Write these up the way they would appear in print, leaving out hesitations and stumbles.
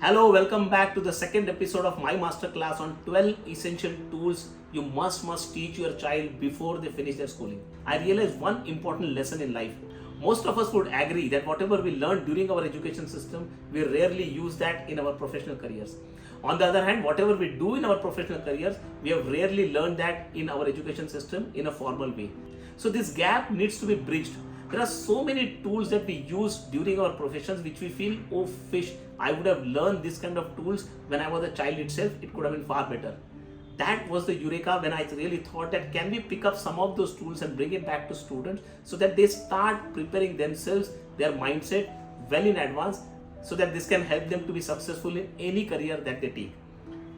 Hello, welcome back to the second episode of my masterclass on 12 essential tools you must teach your child before they finish their schooling. I realized one important lesson in life. Most of us would agree that whatever we learned during our education system, we rarely use that in our professional careers. On the other hand, whatever we do in our professional careers, we have rarely learned that in our education system in a formal way. So this gap needs to be bridged. There are so many tools that we use during our professions which we feel, oh fish, I would have learned this kind of tools when I was a child itself, it could have been far better. That was the eureka when I really thought that can we pick up some of those tools and bring it back to students so that they start preparing themselves, their mindset well in advance so that this can help them to be successful in any career that they take.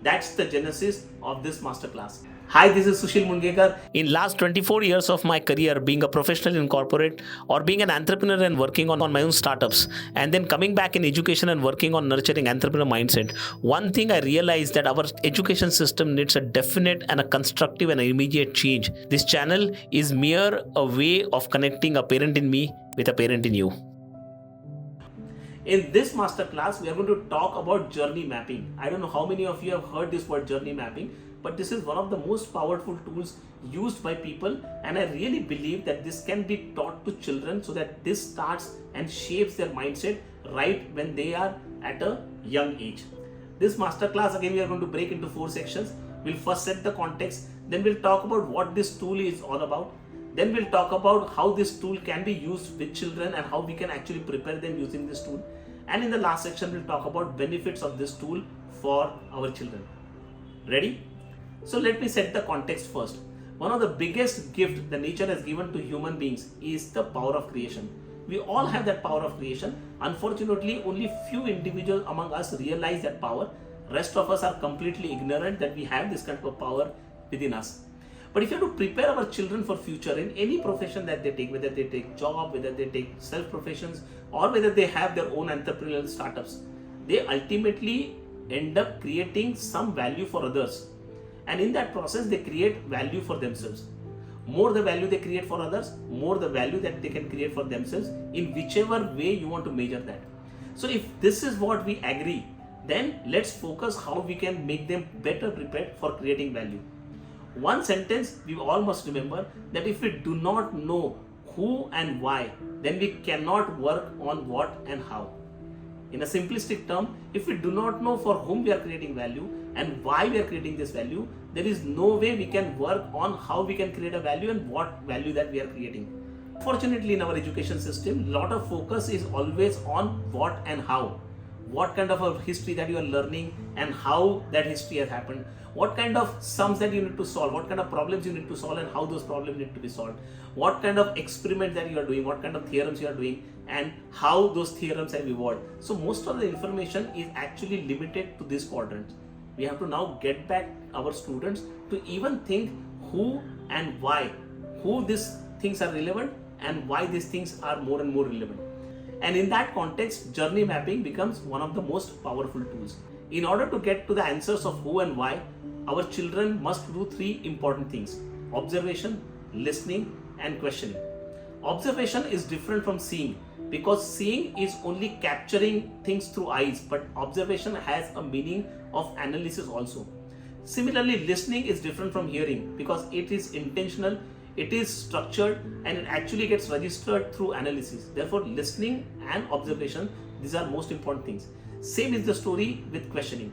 That's the genesis of this masterclass. Hi, this is Sushil Mungekar. In last 24 years of my career being a professional in corporate or being an entrepreneur and working on my own startups and then coming back in education and working on nurturing entrepreneur mindset, one thing I realized that our education system needs a definite and a constructive and immediate change. This channel is mere a way of connecting a parent in me with a parent in you. In this masterclass, we are going to talk about journey mapping. I don't know how many of you have heard this word journey mapping, but this is one of the most powerful tools used by people, and I really believe that this can be taught to children so that this starts and shapes their mindset right when they are at a young age. This masterclass, again, we are going to break into 4 sections. We'll first set the context, then we'll talk about what this tool is all about. Then we'll talk about how this tool can be used with children and how we can actually prepare them using this tool. And in the last section, we'll talk about benefits of this tool for our children. Ready? So let me set the context first. One of the biggest gifts the nature has given to human beings is the power of creation. We all have that power of creation. Unfortunately, only few individuals among us realize that power. Rest of us are completely ignorant that we have this kind of power within us. But if you have to prepare our children for future in any profession that they take, whether they take job, whether they take self-professions, or whether they have their own entrepreneurial startups, they ultimately end up creating some value for others. And in that process, they create value for themselves. More the value they create for others, more the value that they can create for themselves in whichever way you want to measure that. So if this is what we agree, then let's focus how we can make them better prepared for creating value. One sentence we all must remember, that if we do not know who and why, then we cannot work on what and how. In a simplistic term, if we do not know for whom we are creating value and why we are creating this value, there is no way we can work on how we can create a value and what value that we are creating. Fortunately, in our education system, a lot of focus is always on what and how. What kind of a history that you are learning and how that history has happened. What kind of sums that you need to solve, what kind of problems you need to solve and how those problems need to be solved. What kind of experiment that you are doing, what kind of theorems you are doing and how those theorems have evolved. So most of the information is actually limited to this quadrant. We have to now get back our students to even think who and why, who these things are relevant and why these things are more and more relevant. And in that context, journey mapping becomes one of the most powerful tools. In order to get to the answers of who and why, our children must do 3 important things: observation, listening, and questioning. Observation is different from seeing because seeing is only capturing things through eyes, but observation has a meaning of analysis also. Similarly, listening is different from hearing because it is intentional, it is structured, and it actually gets registered through analysis. Therefore, listening and observation, these are most important things. Same is the story with questioning.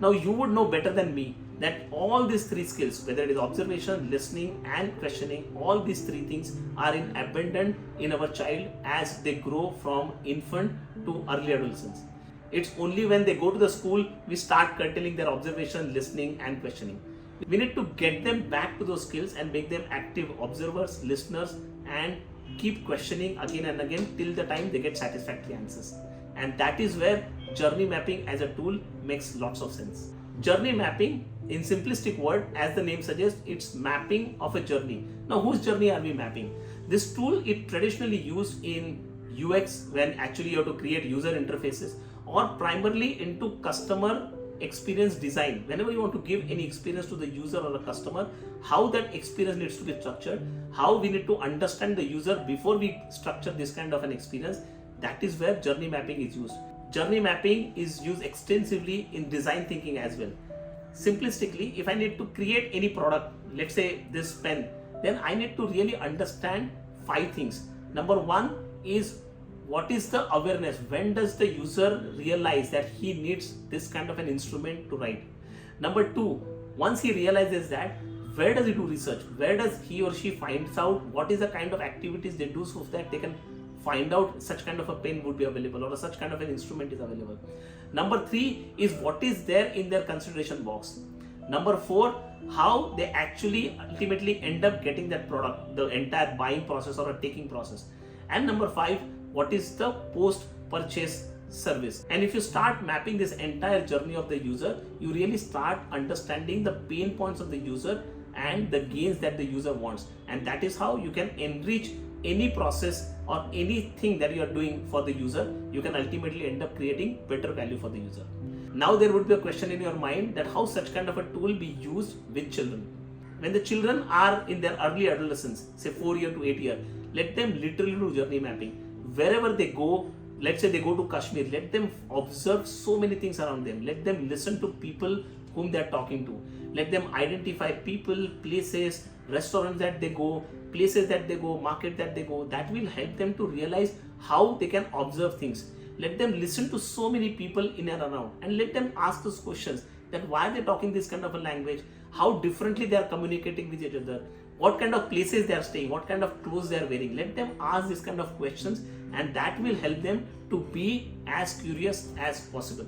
Now, you would know better than me that all these 3 skills, whether it is observation, listening, and questioning, all these 3 things are in abundance in our child as they grow from infant to early adolescence. It's only when they go to the school, we start curtailing their observation, listening, and questioning. We need to get them back to those skills and make them active observers, listeners, and keep questioning again and again till the time they get satisfactory answers. And that is where journey mapping as a tool makes lots of sense. Journey mapping, in simplistic word, as the name suggests, it's mapping of a journey. Now, whose journey are we mapping? This tool is traditionally used in UX when actually you have to create user interfaces, or primarily into customer experience design. Whenever you want to give any experience to the user or a customer, how that experience needs to be structured, how we need to understand the user before we structure this kind of an experience, that is where journey mapping is used. Journey mapping is used extensively in design thinking as well. Simplistically, if I need to create any product, let's say this pen, then I need to really understand 5 things. Number 1 is, what is the awareness? When does the user realize that he needs this kind of an instrument to write? Number 2, once he realizes that, where does he do research? Where does he or she finds out what is the kind of activities they do so that they can find out such kind of a pen would be available or such kind of an instrument is available. Number 3 is what is there in their consideration box. Number 4, how they actually ultimately end up getting that product, the entire buying process or a taking process. And number 5, what is the post-purchase service. And if you start mapping this entire journey of the user, you really start understanding the pain points of the user and the gains that the user wants. And that is how you can enrich any process or anything that you are doing for the user. You can ultimately end up creating better value for the user. Now there would be a question in your mind that how such kind of a tool be used with children. When the children are in their early adolescence, say 4 year to 8 year, let them literally do journey mapping. Wherever they go, let's say they go to Kashmir, let them observe so many things around them. Let them listen to people whom they are talking to. Let them identify people, places, restaurants that they go, places that they go, market that they go. That will help them to realize how they can observe things. Let them listen to so many people in and around and let them ask those questions, that why are they talking this kind of a language, how differently they are communicating with each other, what kind of places they are staying, what kind of clothes they are wearing. Let them ask this kind of questions, and that will help them to be as curious as possible.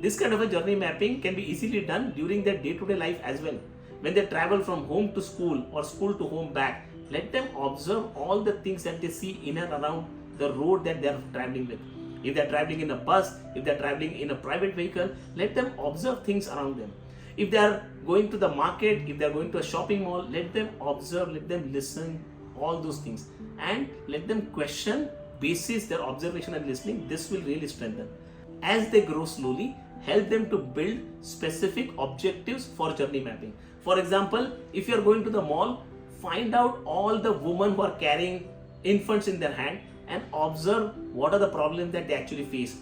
This kind of a journey mapping can be easily done during their day-to-day life as well. When they travel from home to school or school to home back, let them observe all the things that they see in and around the road that they are traveling with. If they are traveling in a bus, if they are traveling in a private vehicle, let them observe things around them. If they are going to the market, if they are going to a shopping mall, let them observe, let them listen, all those things. And let them question basis their observation and listening. This will really strengthen. As they grow slowly, help them to build specific objectives for journey mapping. For example, if you are going to the mall, find out all the women who are carrying infants in their hand and observe what are the problems that they actually face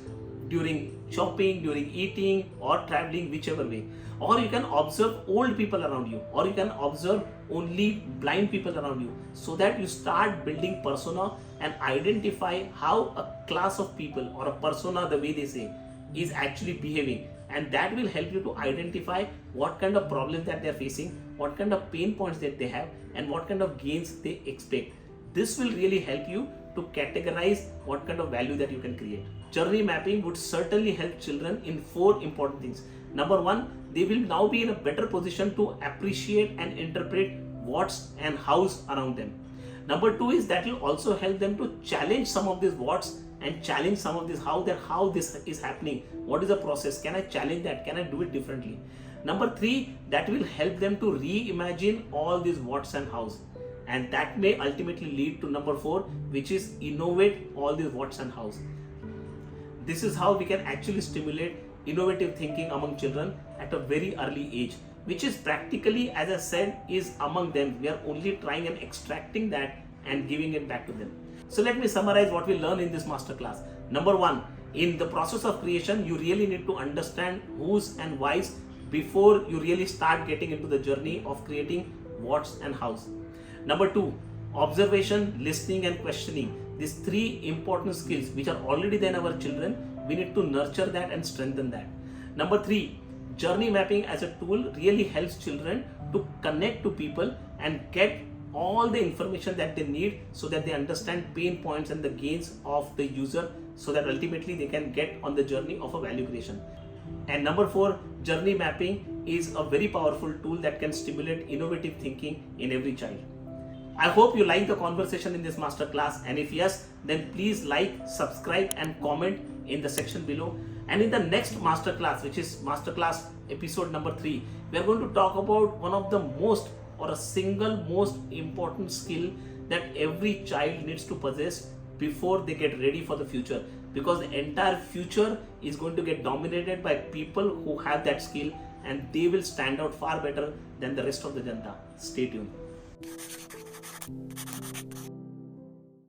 during shopping, during eating or traveling, whichever way. Or you can observe old people around you, or you can observe only blind people around you, so that you start building persona and identify how a class of people or a persona, the way they say, is actually behaving. And that will help you to identify what kind of problems that they are facing, what kind of pain points that they have, and what kind of gains they expect. This will really help you to categorize what kind of value that you can create. Journey mapping would certainly help children in 4 important things. Number 1, they will now be in a better position to appreciate and interpret what's and how's around them. Number 2 is that will also help them to challenge some of these what's and challenge some of this how this is happening. What is the process? Can I challenge that? Can I do it differently? Number 3, that will help them to reimagine all these what's and how's. And that may ultimately lead to number 4, which is innovate all these what's and how's. This is how we can actually stimulate innovative thinking among children at a very early age, which is practically, as I said, is among them. We are only trying and extracting that and giving it back to them. So let me summarize what we learned in this masterclass. Number 1, in the process of creation, you really need to understand who's and why's before you really start getting into the journey of creating what's and how's. Number 2, observation, listening and questioning. These 3 important skills which are already there in our children, we need to nurture that and strengthen that. Number 3, journey mapping as a tool really helps children to connect to people and get all the information that they need so that they understand pain points and the gains of the user, so that ultimately they can get on the journey of a value creation. And number 4, journey mapping is a very powerful tool that can stimulate innovative thinking in every child. I hope you like the conversation in this masterclass, and if yes, then please like, subscribe and comment in the section below. And in the next masterclass, which is masterclass episode number 3, we are going to talk about one of the most or a single most important skill that every child needs to possess before they get ready for the future, because the entire future is going to get dominated by people who have that skill, and they will stand out far better than the rest of the Janta. Stay tuned.